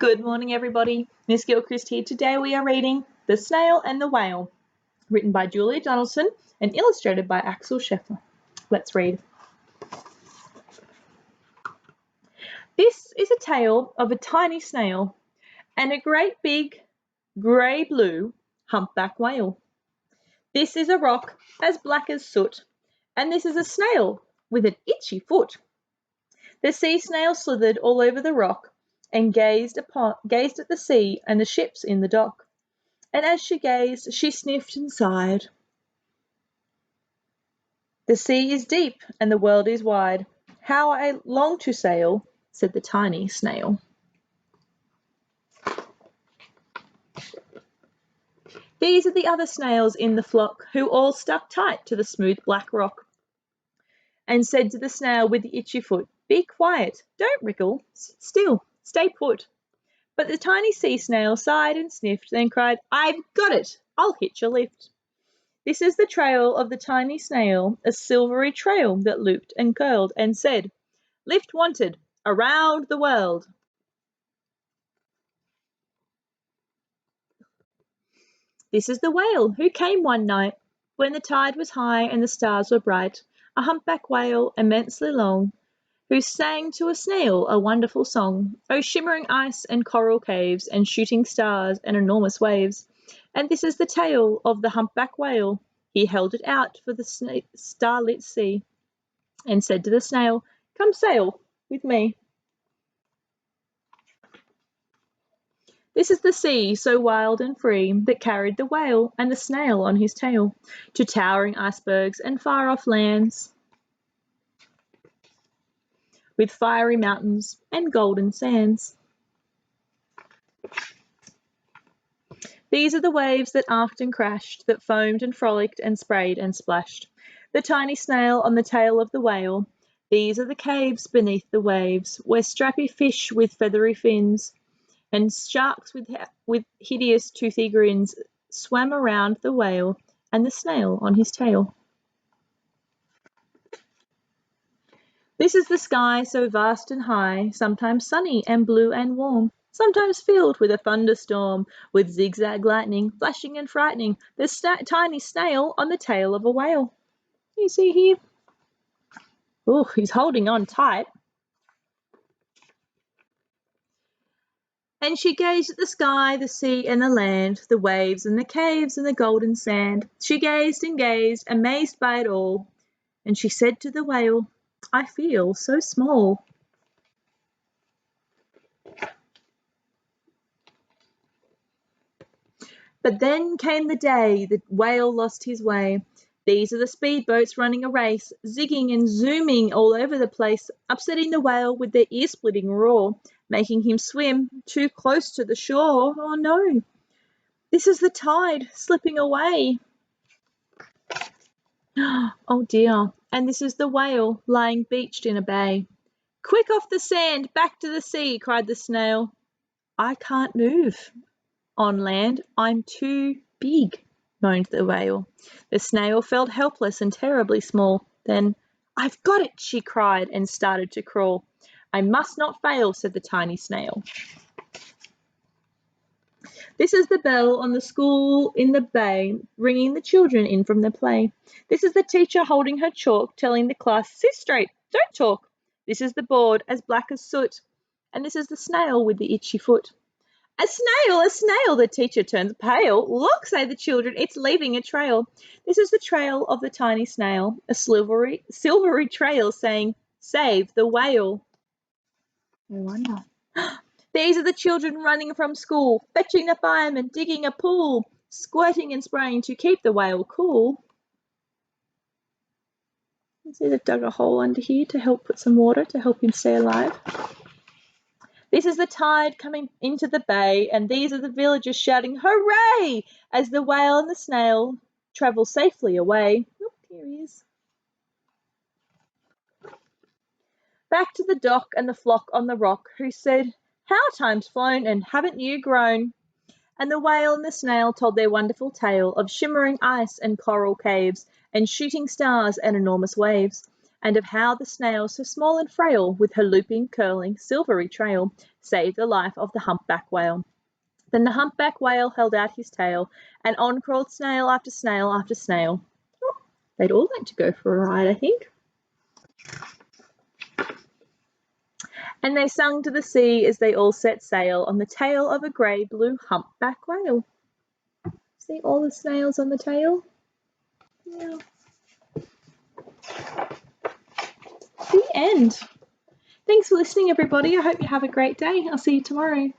Good morning, everybody. Miss Gilchrist here. Today we are reading The Snail and the Whale, written by Julia Donaldson and illustrated by Axel Scheffler. Let's read. This is a tale of a tiny snail and a great big grey-blue humpback whale. This is a rock as black as soot, and this is a snail with an itchy foot. The sea snail slithered all over the rock and gazed at the sea and the ships in the dock. And as she gazed, she sniffed and sighed. The sea is deep and the world is wide. How I long to sail, said the tiny snail. These are the other snails in the flock, who all stuck tight to the smooth black rock, and said to the snail with the itchy foot, "Be quiet, don't wriggle, sit still, stay put." But the tiny sea snail sighed and sniffed, then cried, "I've got it, I'll hitch a lift." This is the trail of the tiny snail, a silvery trail that looped and curled and said, "Lift wanted, around the world." This is the whale who came one night when the tide was high and the stars were bright, a humpback whale immensely long, who sang to a snail a wonderful song, oh shimmering ice and coral caves and shooting stars and enormous waves. And this is the tale of the humpback whale. He held it out for the starlit sea and said to the snail, "Come sail with me." This is the sea, so wild and free, that carried the whale and the snail on his tail to towering icebergs and far-off lands, with fiery mountains and golden sands. These are the waves that arced and crashed, that foamed and frolicked and sprayed and splashed. The tiny snail on the tail of the whale. These are the caves beneath the waves, where strappy fish with feathery fins and sharks with hideous toothy grins swam around the whale and the snail on his tail. This is the sky so vast and high, sometimes sunny and blue and warm, sometimes filled with a thunderstorm, with zigzag lightning, flashing and frightening the tiny snail on the tail of a whale. You see here? Oh, he's holding on tight. And she gazed at the sky, the sea and the land, the waves and the caves and the golden sand. She gazed and gazed, amazed by it all. And she said to the whale, "I feel so small." But then came the day the whale lost his way. These are the speedboats running a race, zigging and zooming all over the place, upsetting the whale with their ear-splitting roar, making him swim too close to the shore. Oh no, this is the tide slipping away. Oh dear, and this is the whale lying beached in a bay. "Quick off the sand, back to the sea," cried the snail. "I can't move on land, I'm too big," moaned the whale. The snail felt helpless and terribly small. Then, "I've got it," she cried and started to crawl. "I must not fail," said the tiny snail. This is the bell on the school in the bay, ringing the children in from their play. This is the teacher holding her chalk, telling the class, "Sit straight, don't talk." This is the board as black as soot, and this is the snail with the itchy foot. "A snail," the teacher turns pale. "Look," say the children, "it's leaving a trail." This is the trail of the tiny snail, a silvery trail saying, "Save the whale." I wonder. These are the children running from school, fetching a fireman, digging a pool, squirting and spraying to keep the whale cool. You see they've dug a hole under here to help put some water to help him stay alive. This is the tide coming into the bay, and these are the villagers shouting, "Hooray!" as the whale and the snail travel safely away. Oh, here he is. Back to the dock and the flock on the rock, who said, "How time's flown, and haven't you grown?" And the whale and the snail told their wonderful tale of shimmering ice and coral caves, and shooting stars and enormous waves. and of how the snail, so small and frail, with her looping, curling, silvery trail, saved the life of the humpback whale. Then the humpback whale held out his tail, and on crawled snail after snail after snail. Oh, they'd all like to go for a ride, I think. And they sung to the sea as they all set sail on the tail of a grey blue humpback whale. See all the snails on the tail? Yeah. The end. Thanks for listening, everybody. I hope you have a great day. I'll see you tomorrow.